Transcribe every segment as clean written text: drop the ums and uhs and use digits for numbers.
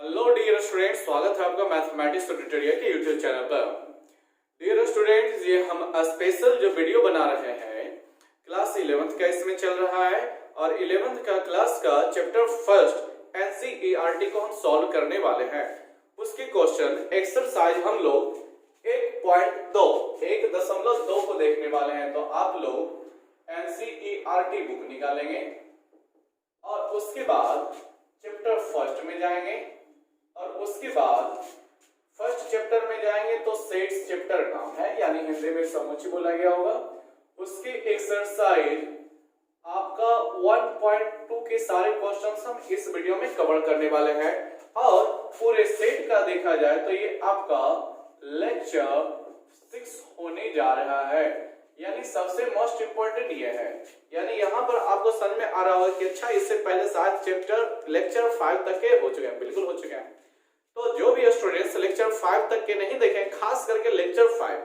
Hello dear student, स्वागत है आपका मैथमेटिक्स ट्यूटोरियल के यूट्यूब चैनल पर। डियर स्टूडेंट्स, ये हम स्पेशल जो वीडियो बना रहे हैं क्लास 11th का इसमें चल रहा है और 11th का क्लास का चैप्टर फर्स्ट एनसीईआरटी को हम सॉल्व करने वाले हैं। उसके क्वेश्चन एक्सरसाइज हम लोग 1.2 को देखने वाले हैं। तो आप लोग एनसीईआरटी बुक निकालेंगे और उसके बाद चैप्टर फर्स्ट में जाएंगे और उसके बाद फर्स्ट चैप्टर में जाएंगे तो सेट्स चैप्टर नाम है, यानी हिंदी में समुच्चय बोला गया होगा। उसके एक्सरसाइज आपका 1.2 के सारे क्वेश्चंस हम इस वीडियो में कवर करने वाले हैं और पूरे सेट का देखा जाए तो ये आपका लेक्चर 6 होने जा रहा है, यानी सबसे मोस्ट इंपॉर्टेंट ये है। यानी यहाँ पर आपको समझ में आ रहा होगा कि अच्छा इससे पहले शायद चैप्टर लेक्चर 5 तक के हो चुके हैं, बिल्कुल हो चुके हैं। तो जो भी स्टूडेंट्स लेक्चर 5 तक के नहीं देखें, खास करके लेक्चर 5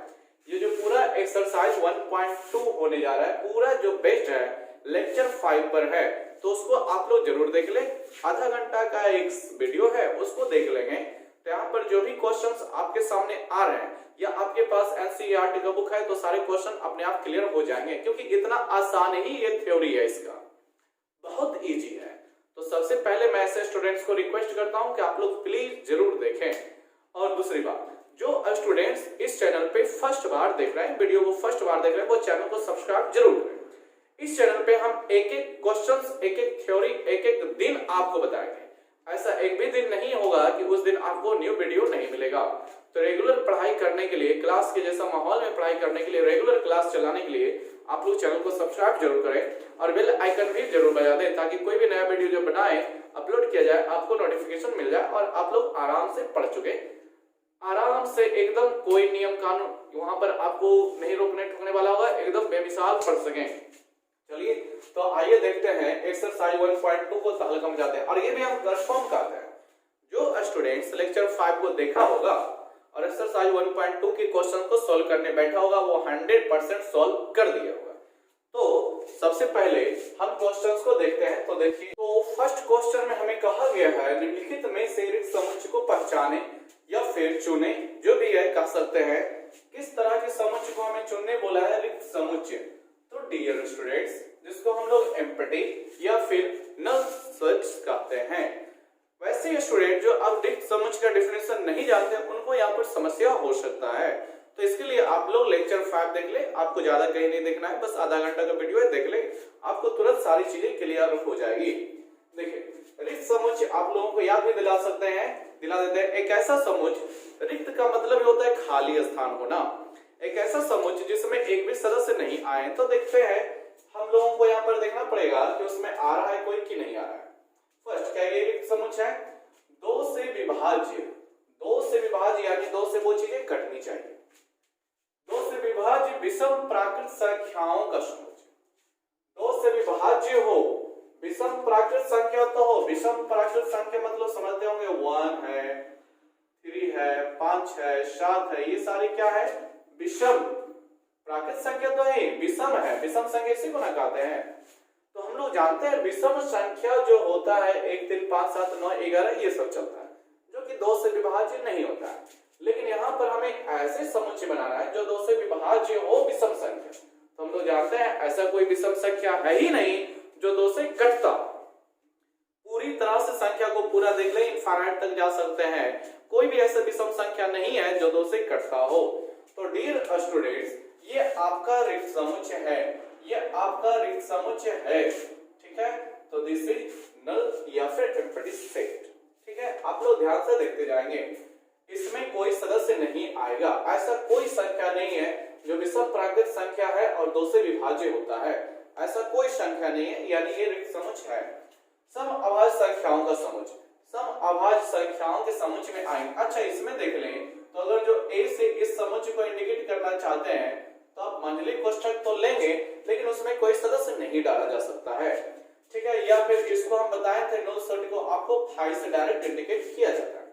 ये जो पूरा एक्सरसाइज 1.2 होने जा रहा है, पूरा जो बेस्ट है लेक्चर 5 पर है, तो उसको आप लोग जरूर देख लें। आधा घंटा का एक वीडियो है, उसको देख लेंगे तो यहाँ पर जो भी क्वेश्चंस आपके सामने आ रहे हैं या आपके पास एनसीईआरटी का बुक है तो सारे क्वेश्चन अपने आप क्लियर हो जाएंगे, क्योंकि इतना आसान ही ये थ्योरी है, इसका बहुत इजी है। तो सबसे पहले मैं ऐसे स्टूडेंट्स को रिक्वेस्ट करता हूं कि आप लोग प्लीज जरूर देखें। और दूसरी बात, जो स्टूडेंट्स इस चैनल पे फर्स्ट बार देख रहे हैं, वीडियो को फर्स्ट बार देख रहे हैं, वो चैनल को सब्सक्राइब जरूर करें। इस चैनल पे हम एक एक क्वेश्चंस, एक एक थ्योरी, एक एक दिन आपको बताएंगे। ऐसा एक भी दिन नहीं होगा कि उस दिन आपको न्यू वीडियो नहीं मिलेगा। तो रेगुलर पढ़ाई करने के लिए, क्लास के जैसा माहौल में पढ़ाई करने के लिए, रेगुलर क्लास चलाने के लिए आप लोग चैनल को सब्सक्राइब जरूर करें और बेल आइकन भी जरूर बजा दें, ताकि कोई भी नया वीडियो जो बनाए अपलोड किया जाए आपको नोटिफिकेशन मिल जाए और आप लोग आराम से पढ़ चुके, आराम से एकदम कोई नियम कानून वहां पर आपको नहीं रोकने ठोकने वाला होगा, एकदम बेमिसाल पढ़ सकें। चलिए तो आइए देखते हैं एक्सरसाइज 1.2 को हल समझाते हैं। और ये भी हम कंफर्म करते हैं, जो स्टूडेंट्स लेक्चर 5 को देखा होगा और एक्सरसाइज 1.2 के क्वेश्चन को सॉल्व करने बैठा होगा, वो 100% सॉल्व कर दिया होगा। तो सबसे पहले हम क्वेश्चंस को देखते हैं। तो देखिए, तो फर्स्ट क्वेश्चन में हमें कहा गया है निम्नलिखित में से रिक्त समुच्चय को पहचाने या फिर चुने, जो भी है कह सकते हैं। किस तरह के समुच्चय को हमें चुनने बोला है? रिक्त समुच्चय। तो डियर स्टूडेंट्स, जिसको हम लोग एम्प्टी या फिर नल सेट्स कहते हैं। वैसे स्टूडेंट जो अब रिक्त समुच्चय का डेफिनेशन नहीं जानते, उनको यहाँ पर समस्या हो सकता है। तो इसके लिए आप लोग लेक्चर 5 देख ले, आपको ज्यादा कहीं नहीं देखना है, बस आधा घंटा का वीडियो है, देख ले, आपको तुरंत सारी चीजें क्लियर हो जाएगी। देखिए, रिक्त समुच्चय आप लोगों को याद भी दिला सकते हैं, दिला देते हैं। एक ऐसा समुच्चय, रिक्त का मतलब होता है खाली स्थान होना, एक ऐसा समुच्चय जिसमें एक भी सदस्य नहीं आए। तो देखते हैं, हम लोगों को यहाँ पर देखना पड़ेगा कि उसमें आ रहा है कोई कि नहीं आ रहा है। फर्स्ट क्या ये रिक्त समुच्चय है? दो से विभाज्य, दो से विभाज्य यानी दो से वो चीजें कटनी चाहिए। दो से विभाज्य विषम प्राकृत संख्याओं का समुच्चय, दो से विभाज्य हो, विषम प्राकृत संख्या तो हो। विषम प्राकृत संख्या मतलब समझते होंगे 1 है, 3 है, 5 है, 7 है, ये सारी क्या है? विषम प्राकृत संख्या तो है, विषम है, विषम संख्या इसी को ना कहते हैं। तो हम लोग जानते हैं विषम संख्या जो होता है 1, 3, 5, 7, 9, 11 ये सब चलता है, जो कि दो से विभाज्य नहीं होता है। लेकिन यहाँ पर हमें ऐसे समुच्चय बनाना है जो दो से विभाज्य हो, विषम संख्या। तो हम लोग जानते हैं ऐसा कोई विषम संख्या है ही नहीं जो दो से कटता। पूरी तरह से संख्या को पूरा देख ले, इनफाइनाइट तक जा सकते हैं, कोई भी ऐसा विषम संख्या नहीं है जो दो से कटता हो। तो डियर स्टूडेंट्स, ये आपका रिक्त समुच्चय है, ये आपका रिक्त समुच्चय है, ठीक है। तो दिस इज नल या फिर एम्प्टी सेट, ठीक है। आप लोग ध्यान से देखते जाएंगे, इसमें कोई सदस्य नहीं आएगा, ऐसा कोई संख्या नहीं है जो विषम प्राकृत संख्या है और दो से विभाज्य होता है, ऐसा कोई संख्या नहीं है, यानी ये रिक्त समुच्चय है। सम अभाज्य संख्याओं का समुच्चय, सम अभाज्य संख्याओं के समुच्चय में आएंगे। अच्छा, इसमें देख लें तो अगर जो ए से इस समुच्चय को इंडिकेट करना चाहते हैं तो आप मंडली कोष्ठक तो लेंगे, लेकिन उसमें कोई सदस्य नहीं डाला जा सकता है, ठीक है। या फिर इसको हम बताए थे नल सेट को आपको 5 से डायरेक्ट इंडिकेट किया जाता है।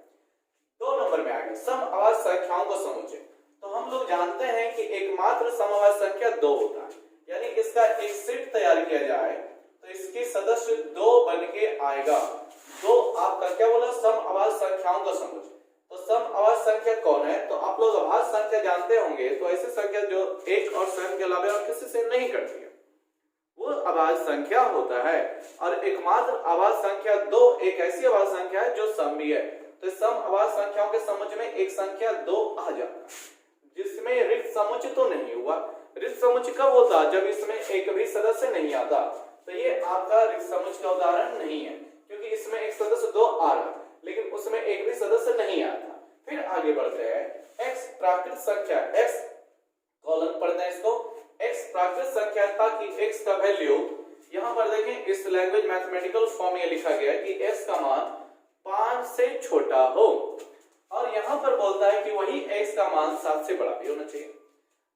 2 नंबर में आएगा सम अभाज्य संख्याओं का समुच्चय। तो हम लोग जानते हैं कि एकमात्र समअभाज्य संख्या 2 होता है, यानी इसका एक सेट तैयार किया जाए तो इसके सदस्य 2 बन के आएगा। तो आपका क्या बोला, सम अभाज्य संख्याओं का समुच्चय। तो सम अभाज्य संख्या कौन है, तो आप लोग अभाज्य संख्या जानते होंगे, तो ऐसी संख्या जो एक और स्वयं के अलावा और किसी से नहीं करती है वो अभाज्य संख्या होता है। और एकमात्र अभाज्य संख्या दो एक ऐसी अभाज्य संख्या है जो सम भी है। तो सम अभाज्य संख्याओं के समुच्चय में एक संख्या 2 आ जाता है, जिसमें रिक्त समुच्चय तो नहीं हुआ। रिक्त समुच्चय कब होता, जब इसमें एक भी सदस्य नहीं आता। तो ये आपका रिक्त समुच्चय का उदाहरण नहीं है, क्योंकि इसमें एक सदस्य 2 आ रहा लेकिन उसमें एक भी सदस्य नहीं आता। फिर आगे बढ़ते हैं, x प्राकृत संख्या, x कॉलन पढ़ते हैं इसको, x प्राकृत संख्या ताकि x का वैल्यू, यहां पर देखें इस लैंग्वेज मैथमेटिकल फॉर्म में लिखा गया है कि x का मान 5 से छोटा हो, और यहां पर बोलता है कि वही x का मान 7 से बड़ा भी होना चाहिए।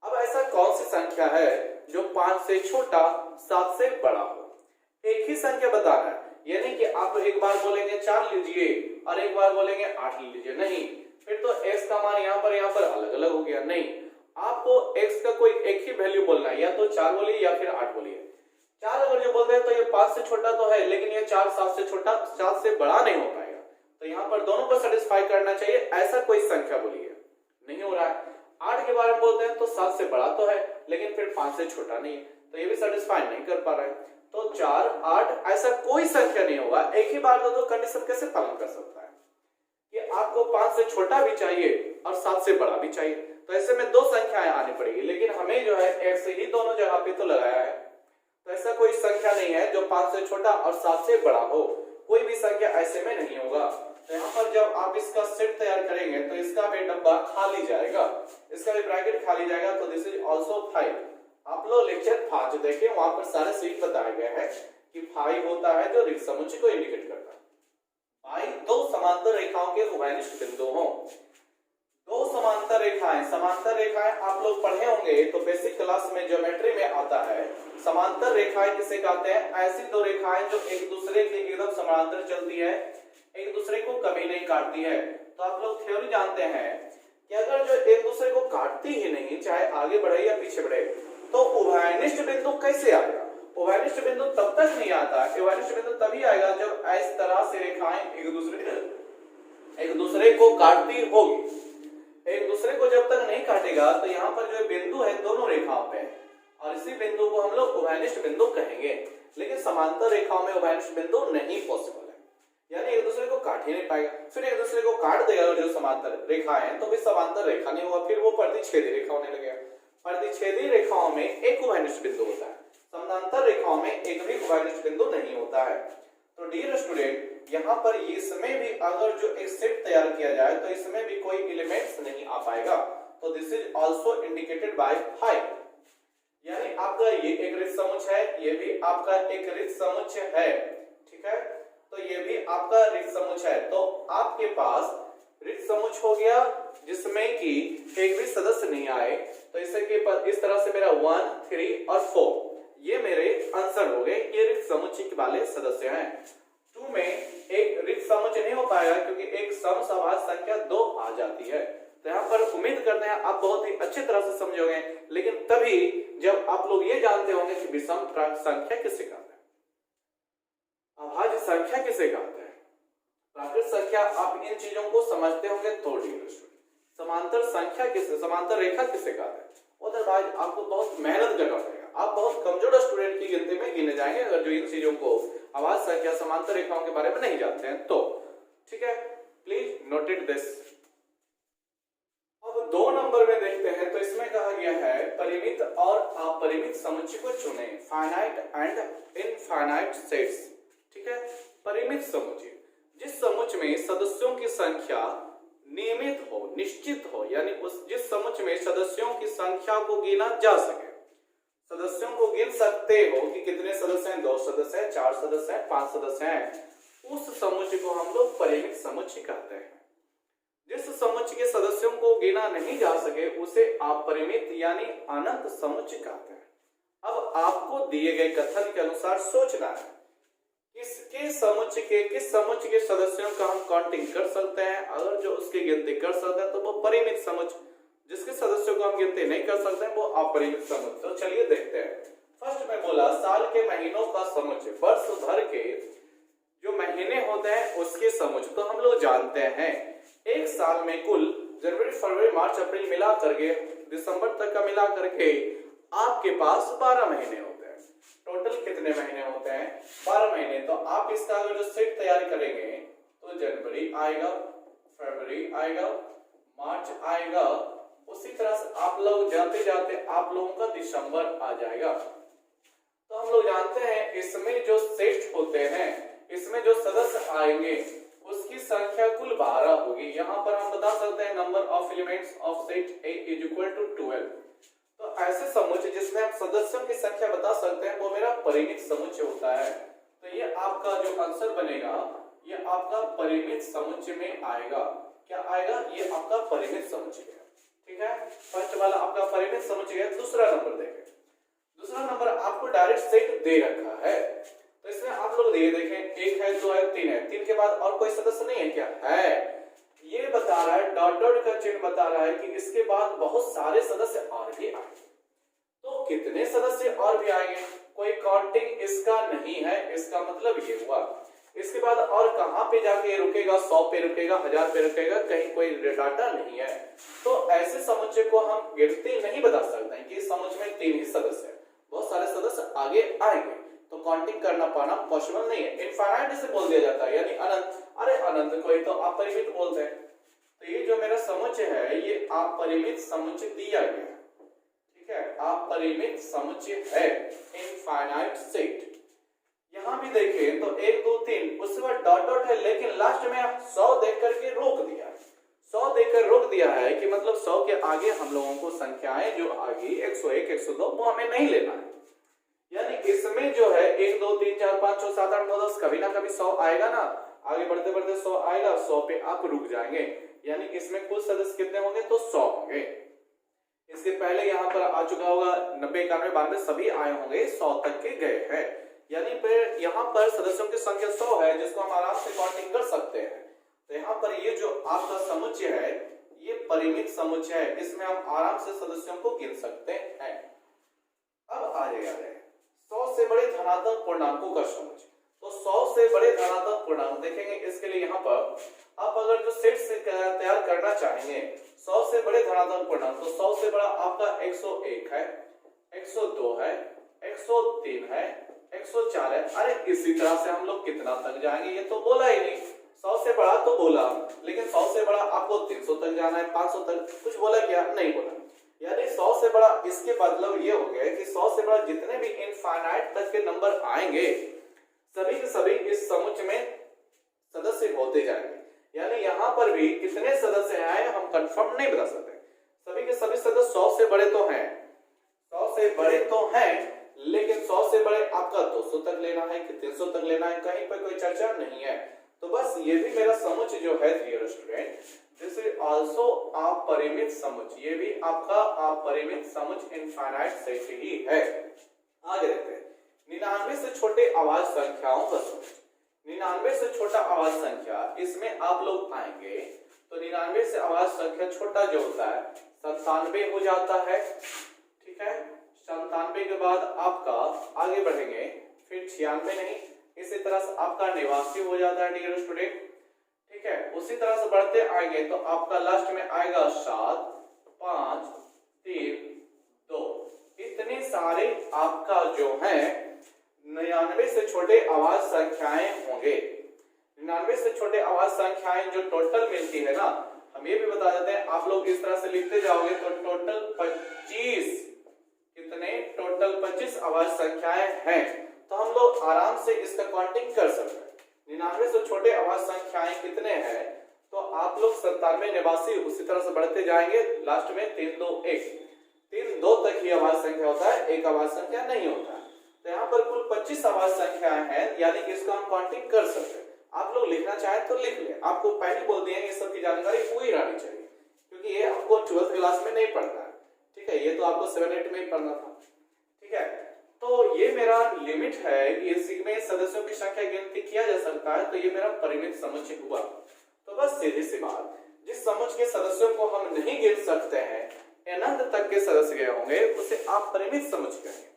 अब ऐसा कौन सी संख्या है जो 5 से छोटा 7 से बड़ा हो, एक ही संख्या बताना है। यानी कि आप एक बार बोलेंगे 4 लीजिए और एक बार बोलेंगे 8 लीजिए, नहीं, फिर तो x का मान यहाँ पर अलग अलग हो गया। नहीं, आपको x का कोई एक ही वैल्यू बोलना है, या तो 4 बोलिए या फिर 8 बोलिए। 4 अगर जो बोलते हैं तो ये 5 से छोटा तो है, लेकिन ये 4 7 से छोटा 7 से बड़ा नहीं हो पाएगा। तो यहाँ पर दोनों को सेटिस्फाई करना चाहिए, ऐसा कोई संख्या बोलिए, नहीं हो रहा है। 8 के बारे में बोलते हैं तो 7 से बड़ा तो है लेकिन फिर 5 से छोटा नहीं है, तो ये भी सेटिस्फाई नहीं कर पा रहा है। तो 4 8 ऐसा कोई संख्या नहीं होगा। एक ही बार दो कंडीशन कैसे पालन कर सकता है कि आपको 5 से छोटा भी चाहिए और 7 से बड़ा भी चाहिए, तो ऐसे में दो संख्याएं आनी पड़ेगी। लेकिन हमें जो है x ही दोनों जगह पे तो लगाया है, तो ऐसा कोई संख्या नहीं है जो 5 से छोटा और 7 से बड़ा हो, कोई भी संख्या ऐसे में नहीं होगा। तो यहाँ पर जब आप इसका सेट तैयार करेंगे तो इसका भी डब्बा खाली जाएगा, इसका भी ब्रैकेट खाली जाएगा। तो दिस इज आल्सो 5। आप लोग लेक्चर 5 देखें, वहां पर सारे सीट बताए गए हैं कि 5 होता है जो रिक्त समुच्चय को इंडिकेट करता है। भाई दो समांतर रेखाओं के उभयनिष्ठ बिंदु हों, दो समांतर रेखाएं आप लोग पढ़े होंगे तो बेसिक क्लास में ज्योमेट्री में आता है। समांतर रेखाएं किसे कहते हैं, ऐसी दो रेखाएं जो एक दूसरे के एकदम समांतर चलती है, एक दूसरे को कभी नहीं काटती है। तो आप लोग थ्योरी जानते हैं कि अगर जो एक दूसरे को काटती ही नहीं, चाहे आगे बढ़े या पीछे बढ़े, तो उभयनिष्ठ बिंदु कैसे आएगा। उभयनिष्ठ बिंदु तब तक नहीं आता, उभयनिष्ठ बिंदु तभी आएगा जब इस तरह से रेखाएं एक दूसरे को काटती होगी। एक दूसरे को जब तक नहीं काटेगा तो यहाँ पर जो बिंदु है दोनों रेखाओं पे, और इसी बिंदु को हम लोग उभयनिष्ठ बिंदु कहेंगे। लेकिन समांतर रेखाओं में उभयनिष्ठ बिंदु नहीं पॉसिबल है, यानी एक दूसरे को काट ही नहीं पाएगा। फिर एक दूसरे को काट देगा जो समांतर रेखा है, तो भी समांतर रेखा नहीं होगा, फिर वो प्रतिच्छेदी रेखा होने लगेगा। प्रतिच्छेदी रेखाओं में एक उभयनिष्ठ बिंदु होता है, समांतर रेखाओं में एक भी उभयनिष्ठ बिंदु नहीं होता है। तो डियर स्टूडेंट, यहाँ पर इसमें भी अगर जो एक सेट तैयार किया जाए तो इसमें भी कोई एलिमेंट्स नहीं आ पाएगा। तो this is also indicated by 5, यानी आपका ये एक रिक्त समुच्चय है, ये भी आपका एक रिक्त समुच्चय है, ठीक है। तो ये भी आपका रिक्त समुच्चय है। तो आपके पास रिक्त समुच्चय हो गया जिसमें कि एक भी सदस्य नहीं आए, तो इसे के इस तरह से मेरा 1 3 और 4 ये मेरे आंसर हो गए, ये रिक्त समुच्चय वाले सदस्य हैं। 2 में एक रिक्त समुच्चय नहीं हो पाएगा क्योंकि एक समसभाज्य संख्या 2 आ जाती है। तो यहाँ पर उम्मीद करते हैं आप बहुत ही अच्छी तरह से समझोगे, लेकिन तभी जब आप लोग ये जानते होंगे कि विषम संख्या किसे कहते हैं, अभाज्य संख्या किसे कहते हैं, प्राकृत संख्या, आप इन चीजों को समझते होंगे तो समांतर संख्या किसे, समांतर रेखा किसे कहते हैं। अदरवाइज आपको बहुत मेहनत करना पड़ेगा, आप बहुत कमजोर स्टूडेंट की गिनती में गिने जाएंगे अगर जो इन चीजों को अभाज्य संख्या समांतर रेखाओं के बारे में नहीं जानते हैं तो, ठीक है। Please noted this. अब 2 नंबर में देखते हैं, तो इसमें कहा गया है परिमित और अपरिमित समुच्चय को चुनें, फाइनाइट एंड इनफाइनाइट सेट्स, ठीक है। परिमित समुच्चय, जिस समुच्चय में सदस्यों की संख्या नियमित हो, निश्चित हो, यानी जिस समुच्चय में सदस्यों की संख्या को गिना जा सके, सदस्यों को गिन सकते हो कि कितने सदस्य हैं, 2 सदस्य हैं, 4 सदस्य हैं, 5 सदस्य हैं, उस समुच्चय को हम लोग परिमित समुच्चय कहते हैं। जिस समुच्चय के सदस्यों को गिना नहीं जा सके उसे अपरिमित यानी अनंत समुच्चय कहते हैं। अब आपको दिए गए कथन के अनुसार सोचना है किस समुच्चय के सदस्यों का हम काउंटिंग कर सकते हैं, अगर जो उसकी गिनती कर सकते हैं तो वो परिमित समुच्चय, जिसके सदस्यों को हम गिनती नहीं कर सकते हैं वो अपरिमित समुच्चय। तो चलिए देखते हैं। फर्स्ट में बोला साल के महीनों का समुच्चय, वर्ष भर के जो महीने होते हैं उसके समुच्चय। तो हम लोग जानते हैं एक साल में कुल जनवरी फरवरी मार्च अप्रैल मिला करके दिसंबर तक का मिला करके आपके पास 12 महीने होते हैं। टोटल कितने महीने होते हैं? 12 महीने। तो आप इसका अगर जो सेट तैयार करेंगे तो जनवरी आएगा, फरवरी आएगा, मार्च आएगा, उसी तरह से आप लोग जाते जाते आप लोगों का दिसंबर आ जाएगा। तो हम लोग जानते हैं इसमें जो सेट होते हैं, इसमें जो सदस्य आएंगे उसकी संख्या कुल 12 होगी। यहाँ पर हम बता सकते हैं number of elements of set A is equal to 12। तो ऐसे समुच्चय जिसमें हम सदस्यों की संख्या बता सकते हैं वो मेरा परिमित समुच्चय होता है। तो ये आपका जो आंसर बनेगा ये आपका परिमित समुच्चय में आएगा। क्या आएगा? ये आपका परिमित समुच्चय है। ठीक है, फर्स्ट वाला आपका परिमित समुच्चय है। दूसरा नंबर देखें, दूसरा नंबर आपको डायरेक्ट सेट दे रखा है। तो इसमें आप लोग ये देखें 1 है 2 है 3 है, 3 के बाद और कोई सदस्य नहीं है क्या? है। ये बता रहा है, डॉट डॉट का चिन्ह बता रहा है कि इसके बाद बहुत सारे सदस्य और भी आएंगे। तो कितने सदस्य और भी आएंगे? कोई काउंटिंग इसका नहीं है, इसका मतलब ये हुआ। इसके बाद और कहां पे जाके रुकेगा? 100 पे रुकेगा, 1000 पे रुकेगा, कहीं कोई डाटा नहीं है। तो ऐसे समुच्चय को हम गिनती नहीं बता सकते हैं कि इस समुच्चय में 3 ही सदस्य हैं, बहुत सारे सदस्य आगे आएंगे। तो काउंटिंग करना पाना पॉसिबल नहीं है। इनफाइनाइट से बोल दिया जाता है, यानी अनंत। अरे अनंत को ही तो अपरिमित बोलते हैं। तो ये जो मेरा समुच्चय है ये अपरिमित समुच्चय दिया गया है। ठीक है, अपरिमित समुच्चय है, इनफाइनाइट सेट। यहां भी देखें तो 1 2 3 उसके बाद डॉट डॉट है, लेकिन लास्ट में 100 देख करके रोक दिया है। 100 देकर रोक दिया है कि मतलब 100 के आगे हम लोगों को संख्याएं जो आगे 101 102 वो हमें नहीं लेना है। यानी इसमें जो है 1 2 3 4 5 6 7 8 9 10 कभी ना कभी 100 आएगा ना। आगे बढ़ते बढ़ते 100 आएगा, 100 पे आप रुक जाएंगे। यानी इसमें कुल सदस्य कितने होंगे? तो 100 होंगे। इसके पहले यहाँ पर आ चुका होगा 90 91 92 सभी आए होंगे, 100 तक के गए हैं। यानी फिर यहाँ पर सदस्यों की संख्या 100 है जिसको हम आराम से काउंटिंग कर सकते हैं। तो यहाँ पर ये जो आपका समुच्चय है ये परिमित समुच्चय है, इसमें हम आराम से सदस्यों को गिन सकते हैं। अब आ जाएगा 100 से बड़े धनात्मक पूर्णांकों का समुच्चय। तो 100 से बड़े धनात्मक पूर्णांक देखेंगे। इसके लिए यहाँ पर आप अगर जो सेट से तैयार करना चाहेंगे 100 से बड़े धनात्मक पूर्णांक, तो 100 से बड़ा आपका 101 है, 102 है, 103 है, 104 है। अरे इसी तरह से हम लोग कितना तक जाएंगे ये तो बोला ही नहीं। 100 से बड़ा तो बोला, लेकिन 100 से बड़ा आपको 300 तक जाना है, 500 तक, कुछ बोला क्या? नहीं बोला। यानी 100 से बड़ा, इसके मतलब ये हो गया कि 100 से बड़ा जितने भी इनफाइनाइट तक के नंबर आएंगे सभी के सभी इस समुच्चय में सदस्य होते जाएंगे। यानी यहाँ पर भी कितने सदस्य आए हम कंफर्म नहीं बता सकते। सभी के सभी सदस्य 100 से बड़े तो हैं, 100 से बड़े तो हैं, लेकिन 100 से बड़े आपका 200 तक लेना है कि 300 तक लेना है, कहीं पर कोई चर्चा नहीं है। तो बस ये भी मेरा समुच्चय जो है dear student, this is also अपरिमित समुच्चय। ये भी आपका अपरिमित समुच्चय इनफाइनाइट सेट ही है। आगे देखते हैं 99 से छोटे अभाज्य संख्याओं का समुच्चय। 99 से छोटा अभाज्य संख्या, इसमें आप लोग आएंगे तो 99 से अभाज्य संख्या छोटा जो होता है 97 हो जाता है। ठीक है, 97 के बाद आपका आगे बढ़ेंगे फिर 96 नहीं, इसी तरह से आपका 89 हो जाता है डियर स्टूडेंट। ठीक है, उसी तरह से बढ़ते आएंगे तो आपका लास्ट में आएगा 7 5 3 2। इतने सारे आपका जो है 99 से छोटे अभाज्य संख्याएं होंगे। 99 से छोटे अभाज्य संख्याएं जो टोटल मिलती है ना, हम ये भी बता देते हैं, आप लोग इस तरह से लिखते जाओगे तो टोटल 25, कितने? टोटल 25 अभाज्य संख्याएं हैं। तो हम लोग आराम से इसका काउंटिंग कर सकते हैं। 99 से छोटे अभाज्य संख्याएं कितने हैं? तो आप लोग 97 89 उसी तरह से बढ़ते जाएंगे, लास्ट में 3 2 1, 3 2 तक ही अभाज्य संख्या होता है, एक अभाज्य संख्या नहीं होता है। तो यहाँ पर कुल 25 अभाज्य संख्याएं हैं, यानी कि इसको हम काउंटिंग कर सकते हैं। आप लोग लिखना चाहें तो लिख ले, आपको पहले बोल दिए ये सब की जानकारी पूरी रहनी चाहिए, क्योंकि ये आपको 12th क्लास में नहीं पढ़ना है। ठीक है, ये तो आपको 7 8 में ही पढ़ना था। ठीक है, तो ये मेरा लिमिट है, इसमें सदस्यों की संख्या गिनती किया जा सकता है। तो ये मेरा परिमित समुच्चय हुआ। तो बस सीधी सी बात, जिस समुच्चय के सदस्यों को हम नहीं गिन सकते हैं, अनंत तक के सदस्य गए होंगे, उसे आप परिमित समुच्चय कहेंगे।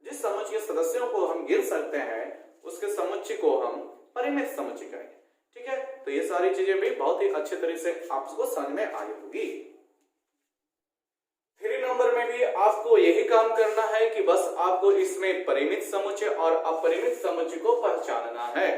जिस समुच्चय के सदस्यों को हम गिन सकते हैं उसके समुच्चय को हम परिमित समुच्चय कहेंगे। ठीक है, तो ये सारी चीजें भी बहुत ही अच्छे तरीके से आपको समझ में आई होगी। 3 नंबर में भी आपको यही काम करना है कि बस आपको इसमें परिमित समुच्चय और अपरिमित समुच्चय को पहचानना है।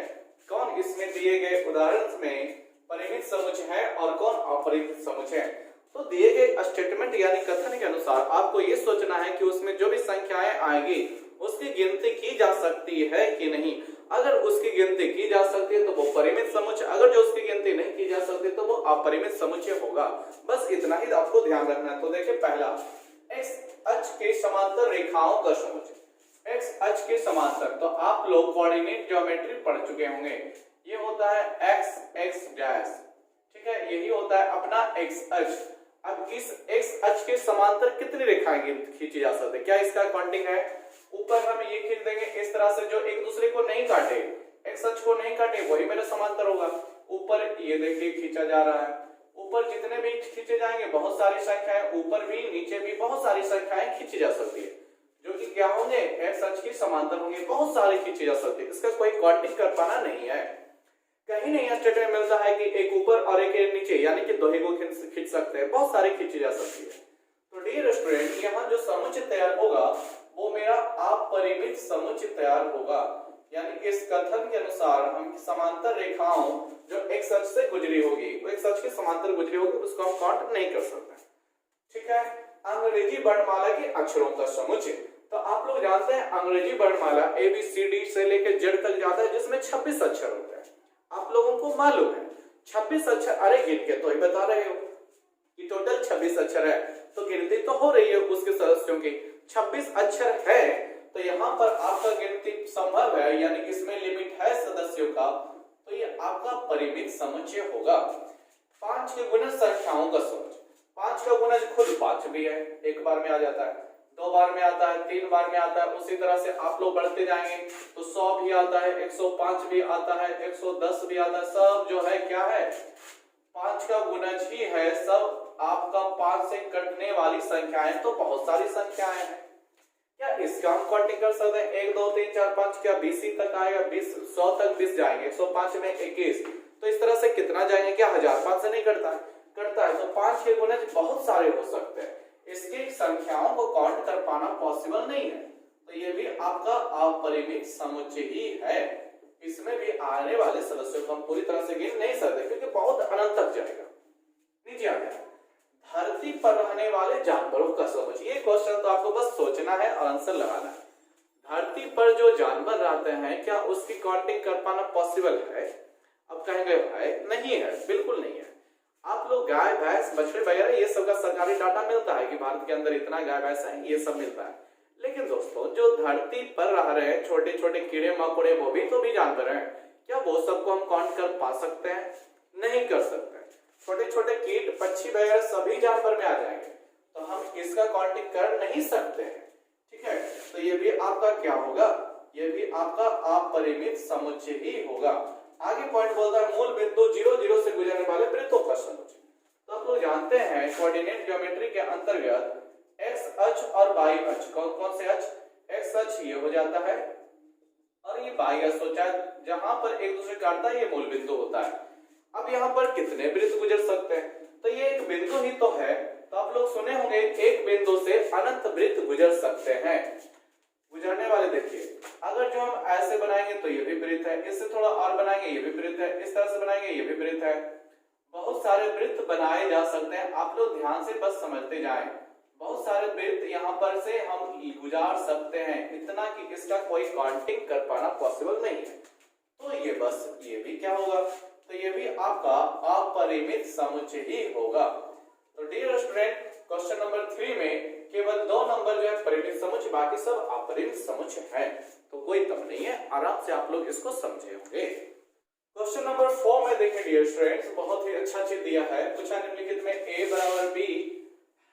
कौन इसमें दिए गए उदाहरण में परिमित समुच्चय है और कौन अपरिमित समुच्चय है। तो दिए गए स्टेटमेंट यानी कथन के अनुसार आपको ये सोचना है कि उसमें जो भी संख्याएं आएगी उसकी गिनती की जा सकती है कि नहीं। अगर उसकी गिनती की जा सकती है तो वो परिमित समुच्चय, अगर जो उसकी गिनती नहीं की जा सकती तो वो अपरिमित समुच्चय होगा। बस इतना ही आपको ध्यान रखना है। तो देखिए पहला, एक्स अक्ष के समांतर रेखाओं का समुच्चय। एक्स अक्ष के समांतर, तो आप लोग कोऑर्डिनेट ज्योमेट्री पढ़ चुके होंगे। ये होता है एक्स एक्स डैश, ठीक है, यही होता है अपना एक्स अक्ष। अब इस एक्स अक्ष के समांतर कितनी रेखाएं खींची जा सकती है, क्या इसका काउंटिंग है। ऊपर हम ये खींच देंगे इस तरह से जो एक दूसरे को नहीं काटे, एक्स अक्ष को नहीं काटे, वही मेरा समांतर होगा। ऊपर ये देखिए खींचा जा रहा है, ऊपर जितने भी खींचे जाएंगे बहुत सारी संख्याएं, ऊपर भी नीचे भी बहुत सारी संख्याएं खींची जा सकती है, जो कि क्या होंगे, एक्स अक्ष के समांतर होंगे, बहुत सारी खींची जा सकती है। इसका कोई काउंटिंग कर पाना नहीं है। कहीं नहीं स्टेटमेंट मिलता है कि एक ऊपर और एक नीचे, यानी कि दोहे को खींच सकते हैं, बहुत सारी खींची जा सकती है। तो डियर स्टूडेंट, यहाँ जो समुच्चय तैयार होगा वो मेरा अपरिमित समुच्चय तैयार होगा। यानी इस कथन के अनुसार हम समांतर रेखाओं जो एक्स अक्ष से गुजरी होगी, वो एक्स अक्ष के समांतर गुजरी होगी, उसको हम काउंट नहीं कर सकते। ठीक है, अंग्रेजी वर्णमाला के अक्षरों का समुच्चय। तो आप लोग जानते हैं अंग्रेजी वर्णमाला ABCD से लेकर Z तक जाता है, जिसमें 26 अक्षर होते हैं। आप लोगों को मालूम है 26 अक्षर, अरे गिन के तो ही बता रहे हो कि टोटल 26 अक्षर है, तो गिनती तो हो रही है उसके सदस्यों की। 26 अक्षर है तो यहाँ पर आपका गिनती संभव है, यानी इसमें लिमिट है सदस्यों का, तो ये आपका परिमित समुच्चय होगा। 5 के गुणज संख्याओं का समुच्चय। 5 का गुणज खुद 5 भी है, एक बार में आ जाता है, 2 बार में आता है, 3 बार में आता है। उसी तरह से आप लोग बढ़ते जाएंगे तो 100 भी आता है, 105 भी आता है, 110 भी आता है। सब जो है क्या है, 5 का गुणज ही है। सब आपका 5 से कटने वाली संख्याएं तो बहुत सारी संख्याएं हैं। क्या इसका हम काउंटिंग कर सकते हैं, 1 2 3 4 5, क्या 20 ही तक आएगा, 20 100 तक 20 जाएंगे, 105 में 21, तो इस तरह से कितना जाएंगे, क्या 1000 5 से नहीं कटता है, कटता है। तो 5 के गुणज बहुत सारे हो सकते हैं, इसकी संख्याओं को काउंट कर पाना पॉसिबल नहीं है। तो ये भी आपका अपरिमित समुच्चय ही है। इसमें भी आने वाले सदस्यों को हम पूरी तरह से गिन नहीं सकते, क्योंकि बहुत अनंत तक जाएगा। नीचे आ गया, धरती पर रहने वाले जानवरों का समुच्चय। ये क्वेश्चन तो आपको बस सोचना है और आंसर लगाना है। धरती पर जो जानवर रहते हैं, क्या उसकी काउंटिंग कर पाना पॉसिबल है। अब कहेंगे भाई नहीं है, बिल्कुल नहीं है। आप लोग गाय भैंस बछड़े वगैरह ये सब का सरकारी डाटा मिलता है कि भारत के अंदर इतना गाय भैंस है, ये सब मिलता है। लेकिन दोस्तों जो धरती पर रह रहे हैं छोटे छोटे कीड़े मकोड़े, वो भी तो भी जानवर हैं, क्या वो सबको हम काउंट कर पा सकते हैं, नहीं कर सकते। छोटे छोटे कीट पक्षी वगैरह सभी जानवर में आ जाएंगे, तो हम इसका काउंटिंग कर नहीं सकते हैं। ठीक है, तो ये भी आपका क्या होगा, ये भी आपका अपरिमित समुच्चय ही होगा। आगे पॉइंट बोलता है मूल बिंदु 0 0 से गुजरने वाले वृत्तों का समुच्चय। तो आप लोग जानते हैं कोऑर्डिनेट ज्योमेट्री के अंतर्गत एक्स अक्ष और वाई अक्ष, कौन कौन से अक्ष, एक्स अक्ष ये हो जाता है और ये वाई अक्ष होता है, जहां पर एक दूसरे काटता है ये मूल बिंदु होता है। अब यहाँ पर कितने वृत्त गुजर सकते हैं, तो ये एक बिंदु ही तो है। तो आप लोग सुने होंगे एक बिंदु से अनंत वृत्त गुजर सकते हैं। गुजरने वाले देखिए, अगर जो हम ऐसे बनाएंगे तो ये भी वृत्त है, इससे थोड़ा और बनाएंगे ये भी वृत्त है, इस तरह से बनाएंगे ये भी वृत्त है। बहुत सारे वृत्त बनाए जा सकते हैं, आप लोग ध्यान से बस समझते जाएं। बहुत सारे वृत्त यहाँ पर से हम गुजार सकते हैं, इतना कि इसका कोई काउंटिंग कर पाना पॉसिबल नहीं है। तो ये बस ये भी क्या होगा, तो ये भी आपका अपरिमित समुच्चय ही होगा। तो डियर स्टूडेंट, क्वेश्चन नंबर 3 में केवल 2 नंबर जो है परिमित समुच्चय, बाकी सब अपरिमित समुच्चय है। तो कोई तब नहीं है, आराम से आप लोग इसको समझे होंगे। क्वेश्चन नंबर 4 में देखें डियर स्टूडेंट्स, बहुत ही अच्छा चीज दिया है, पूछा निम्नलिखित में a बराबर b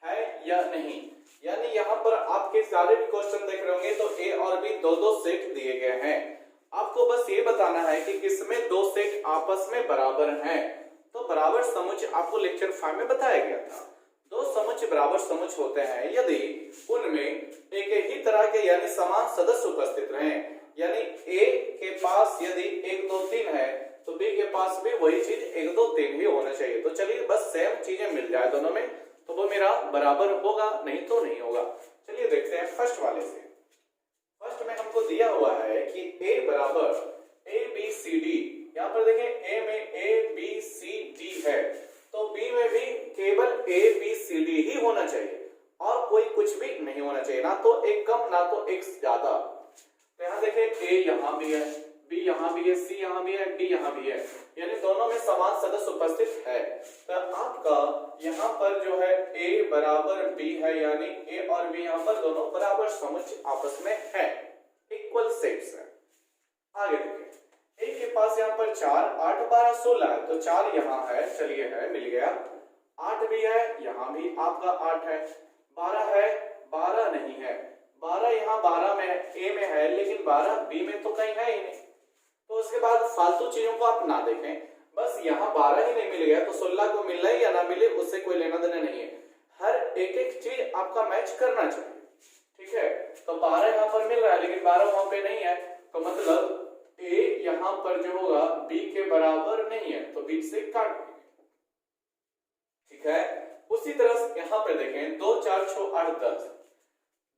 है या नहीं। यानी यहाँ पर आपके सारे भी क्वेश्चन देख रहे होंगे तो a और b दो सेट दिए गए हैं। आपको बस ये बताना है कि किसमें 2 सेट आपस में बराबर हैं। तो बराबर समुच्चय आपको लेक्चर 5 में बताया गया था। 2 समुच्चय बराबर समुच्चय होते हैं यदि उनमें एक ही तरह के यानी समान सदस्य उपस्थित रहें। यानी ए के पास यदि 1 2 3 है तो बी के पास भी वही चीज 1 2 3 ही होना चाहिए। तो चलिए बस सेम चीजें मिल जाए दोनों में तो वो मेरा बराबर होगा, नहीं तो नहीं होगा। चलिए देखते हैं फर्स्ट वाले से। फर्स्ट में हमको दिया हुआ है कि a बराबर ABCD, यहाँ पर देखें a में ABCD है तो b में भी केवल ABCD ही होना चाहिए और कोई कुछ भी नहीं होना चाहिए, ना तो एक कम ना तो एक ज्यादा। तो यहाँ देखें a यहाँ भी है, b यहाँ भी है, c यहाँ भी है, d यहाँ भी है, यानी दोनों में समान सदस्य उपस्थित है। तो आपका यहाँ पर जो है a बराबर b है, यानी a और b यहाँ पर दोनों बराबर समुच्चय आपस में है, इक्वल सेट्स है। आगे देखिए a के पास यहाँ पर 4 8 12 16 है तो 4 यहाँ है, चलिए है मिल गया। 8 भी है, यहाँ भी आपका 8 है। 12 है, 12 नहीं है, 12 यहाँ 12 में a में है लेकिन 12 b में तो कहीं है ही नहीं। तो उसके बाद फालतू चीजों को आप ना देखें, बस यहाँ 12 ही नहीं मिल गया तो 16 को मिलना ही या ना मिले उससे कोई लेना देना नहीं है। हर एक एक चीज आपका मैच करना चाहिए, ठीक है। तो 12 यहाँ पर मिल रहा है लेकिन 12 वहां पे नहीं है तो मतलब a यहाँ पर जो होगा b के बराबर नहीं है तो b से काट देंगे, ठीक है। उसी तरह यहाँ पर देखें 2 4 6 8 10,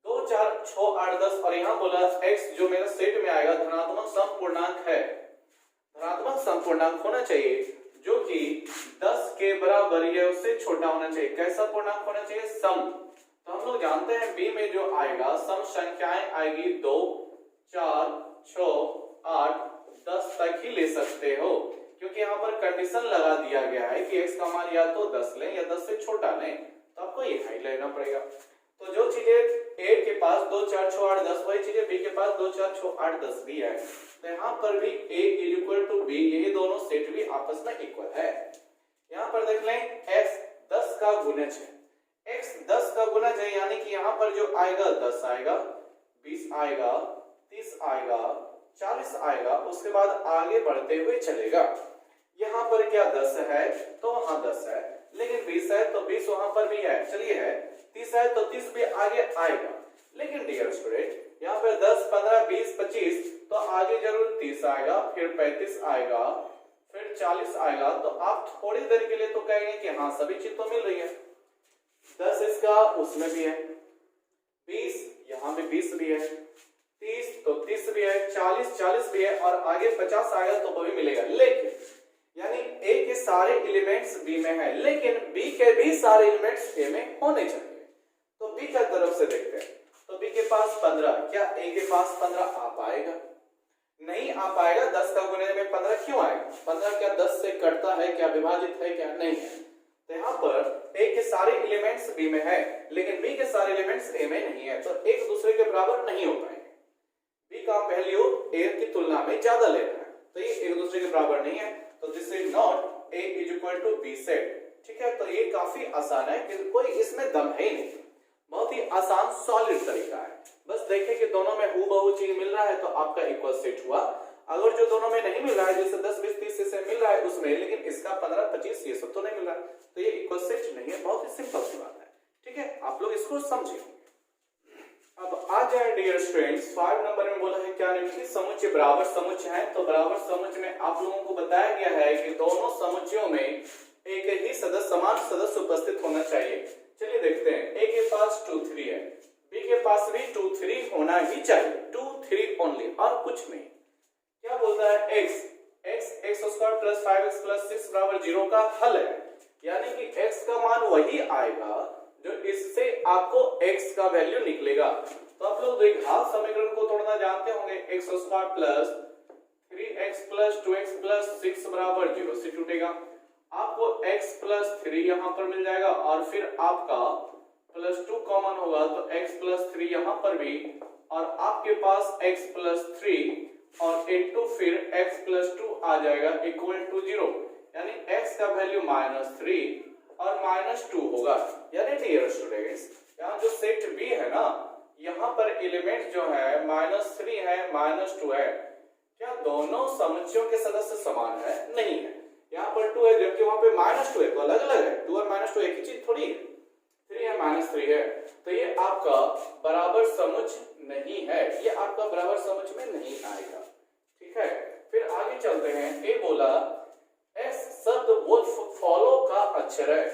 2 4 6 8 10 और यहाँ बोला x जो मेरा सेट में आएगा धनात्मक समपूर्णांक है, धनात्मक समपूर्णांक होना चाहिए जो कि 10 के बराबर या उससे छोटा होना चाहिए। कैसा पूर्णांक होना चाहिए? सम। तो हम लोग जानते हैं b में जो आएगा सम संख्याएं आएगी 2 4 6 8 10 तक ही ले सकते हो, क्योंकि यहाँ पर कंडीशन लगा दिया गया है कि x का मान या तो 10 लें या 10 से छोटा लें, तो आपको ये ही लेना पड़ेगा। तो जो चीजें a के पास 2 4 6 8 10 वही चीजें b के पास 2 4 6 8 10 भी है, तो यहाँ पर भी a is equal to b, ये दोनों सेट भी आपस में इक्वल है। यहाँ पर देख लें x 10 का गुणज है, x 10 का गुणज है यानी कि यहाँ पर जो आएगा 10 आएगा, 20 आएगा, 30 आएगा, 40 आएगा, उसके बाद आगे बढ़ते हुए चलेगा। यहाँ पर क्या 10 है तो वहां 10 है, लेकिन 20 है तो 20 वहां पर भी है, चलिए है 30 है तो 30 भी आगे आएगा। लेकिन डियर स्टूडेंट यहाँ पर 10 15 20 25 तो आगे जरूर 30 आएगा, फिर 35 आएगा, फिर 40 आएगा। तो आप थोड़ी देर के लिए तो कहेंगे कि हाँ सभी चीज तो मिल रही है, 10 इसका उसमें भी है, 20 यहाँ भी 20 भी है, 30 तो 30 भी है, 40 भी है और आगे 50 आएगा तो वो भी मिलेगा। लेकिन यानी a के सारे एलिमेंट्स b में है लेकिन b के भी सारे एलिमेंट्स a में होने चाहिए। तो b की तरफ से देखते हैं तो b के पास 15, क्या a के पास 15 आ पाएगा? नहीं आ पाएगा। 10 का गुणे में 15 क्यों आएगा? 15 क्या 10 से कटता है, क्या विभाजित है, क्या नहीं है। तो यहाँ पर a के सारे एलिमेंट्स b में है लेकिन b के सारे एलिमेंट्स a में नहीं है, तो एक दूसरे के बराबर नहीं हो पाएंगे। b का वैल्यू a की तुलना में ज्यादा ले रहा है तो ये एक दूसरे के बराबर नहीं है, तो this is not a is equal to b set, ठीक है। तो ये काफी आसान है कि कोई इसमें दम है ही नहीं, बहुत ही आसान सॉलिड तरीका है। बस देखें कि दोनों में हूबहू चीज मिल रहा है तो आपका इक्वल सेट हुआ। अगर जो दोनों में नहीं मिल रहा है, जैसे 10 20 30 से मिल रहा है उसमें, लेकिन इसका 15 25 ये सब तो नहीं मिल रहा है, तो ये इक्वल सेट नहीं है। बहुत ही सिंपल सी बात है, ठीक है। आप लोग इसको समझिए। अब आ जाए डियर स्टूडेंट्स 5 नंबर में बोला है क्या निम्नलिखित समुच्चय बराबर समुच्चय है। तो बराबर समुच्चय में आप लोगों को बताया गया है कि दोनों समुच्चयों में एक ही सदस्य समान सदस्य उपस्थित होना चाहिए। चलिए देखते हैं, a के पास 2 3 है, b के पास भी 2 3 होना ही चाहिए, 2 3 ओनली और कुछ नहीं। क्या बोलता है x square plus 5x plus 6 बराबर 0 का हल है, यानी कि x का मान वही आएगा जो इससे आपको x का वैल्यू निकलेगा। तो आप लोग द्विघात समीकरण को तोड़ना जानते होंगे, x square plus 3x plus 2x plus 6 बराबर 0 से टूटेगा, आपको x प्लस 3 यहाँ पर मिल जाएगा और फिर आपका प्लस 2 कॉमन होगा तो x प्लस 3 यहाँ पर भी, और आपके पास x प्लस 3 और इनटू फिर x प्लस 2 आ जाएगा इक्वल टू 0, यानी x का वैल्यू -3 और -2 होगा। यानी डियर स्टूडेंट्स यहाँ जो सेट B है ना, यहाँ पर एलिमेंट जो है -3 है -2 है, क्या दोनों समुच्चयों के सदस्य समान है? नहीं है। यहाँ पर 2 है जबकि वहां पे -2 है, तो अलग अलग है। 2 और -2 एक ही चीज थोड़ी है, 3 है -3 है, तो ये आपका बराबर बराबर समुच्च नहीं है, ये आपका बराबर समुच्च में नहीं आएगा। ठीक है, फिर आगे चलते हैं। ए बोला एक्स शब्द वुल्फ फॉलो का अक्षर है।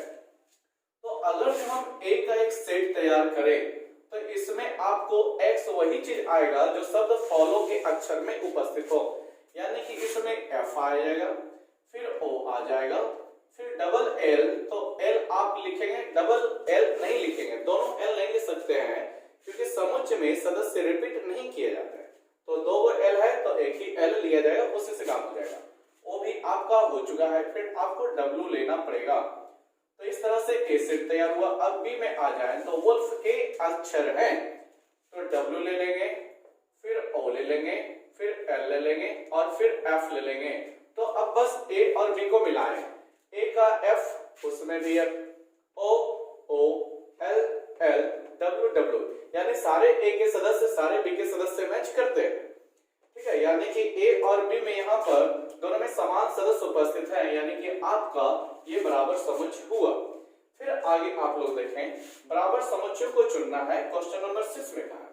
तो अगर जो हम ए का एक सेट तैयार करें तो इसमें आपको एक्स वही चीज आएगा जो शब्द फॉलो के अक्षर में उपस्थित हो, यानी कि इसमें एफ आ जाएगा, फिर ओ आ जाएगा, फिर डबल एल। तो एल आप लिखेंगे, डबल एल नहीं लिखेंगे, दोनों एल नहीं लिख सकते हैं क्योंकि समुच्चय में सदस्य रिपीट नहीं किए जाते हैं। तो दो गो एल है तो एक ही एल लिया जाएगा, उसी से काम हो जाएगा। ओ भी आपका हो चुका है, फिर आपको डब्ल्यू लेना पड़ेगा। तो इस तरह से ए सेट तैयार हुआ। अब बी में आ जाए तो वुल्फ के अक्षर हैं, तो डब्ल्यू ले लेंगे, फिर ओ ले लेंगे, फिर एल ले लेंगे और फिर एफ ले लेंगे। तो अब बस ए और बी को मिलाएं, ए का एफ उसमें भी एफ, ओ ओ, एल एल, डब्ल्यू डब्ल्यू, यानी सारे ए के सदस्य सारे बी के सदस्य मैच करते हैं। ठीक है, यानी कि ए और बी में यहाँ पर दोनों में समान सदस्य उपस्थित हैं, यानी कि आपका ये बराबर समुच्चय हुआ। फिर आगे आप लोग देखें, बराबर समुच्चय को चुनना है। क्वेश्चन नंबर 6 में कहा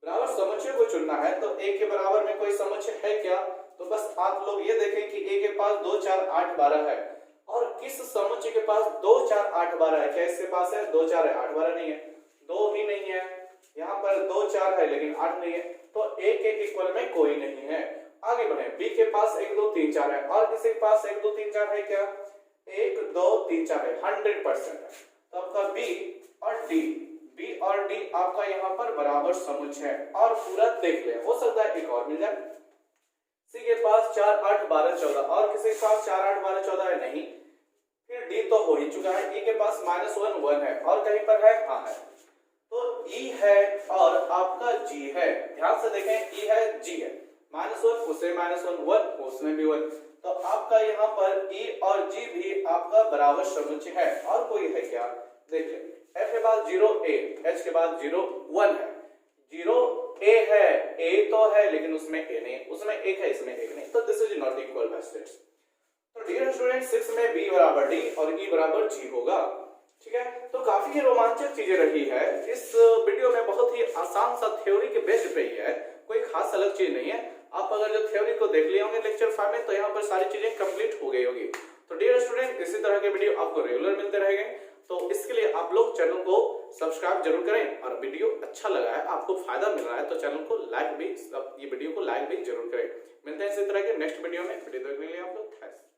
बराबर समुच्चय को चुनना है। तो ए के बराबर में कोई समुच्चय है क्या? तो बस आप लोग ये देखें कि ए के पास 2 4 8 12 है, और किस समुच्चय के पास 2 4 8 12 है? क्या इसके पास है 2 4 है 8 12 नहीं है, 2 ही नहीं है। यहाँ पर 2 4 है लेकिन 8 नहीं है, तो ए के इक्वल में कोई नहीं है। आगे बढ़े, बी के पास 1 2 3 4 है, और किसी के पास 1 2 3 4 है क्या? 1 2 3 4 है, 100% है। तो आपका बी और डी आपका यहाँ पर बराबर समुच्चय है। और पूरा देख ले, हो सकता है एक और मिल जाए। सी के पास 4 8 12 14, और किसी के पास 4 8 12 14 है नहीं। फिर डी तो हो ही चुका है। ई के पास -1 1 है, और कहीं पर है? हाँ है। तो ई है और आपका जी है, ध्यान से देखें, ई है जी है, -1 उसे -1 1 उसमें भी 1। तो आपका यहाँ पर ई और जी भी आपका बराबर समुच्चय है। और कोई है क्या? देख ले, एफ के बाद 0 ए, एच के बाद 0 1 है, 0 ए है, ए तो है लेकिन उसमें ए नहीं, उसमें 1 है इसमें 1 नहीं, तो this is not equal bye states. तो डियर स्टूडेंट 6 में बी बराबर डी और ई बराबर जी होगा। ठीक है, तो काफी ही रोमांचक चीजें रही है इस वीडियो में, बहुत ही आसान सा थ्योरी के बेस पे ही है, कोई खास अलग चीज नहीं है। आप अगर जो थ्योरी को देख लिए होंगे लेक्चर 5 में, तो यहाँ पर सारी चीजें कंप्लीट हो गई होगी। तो डियर स्टूडेंट इसी तरह के वीडियो आपको रेगुलर मिलते रहेंगे, तो इसके लिए आप लोग चैनल को सब्सक्राइब जरूर करें, और वीडियो अच्छा लगा है, आपको फायदा मिल रहा है, तो चैनल को लाइक भी, ये वीडियो को लाइक भी जरूर करें। मिलते हैं इसी तरह के नेक्स्ट वीडियो में। वीडियो देखने के लिए आप लोग थैंक्स।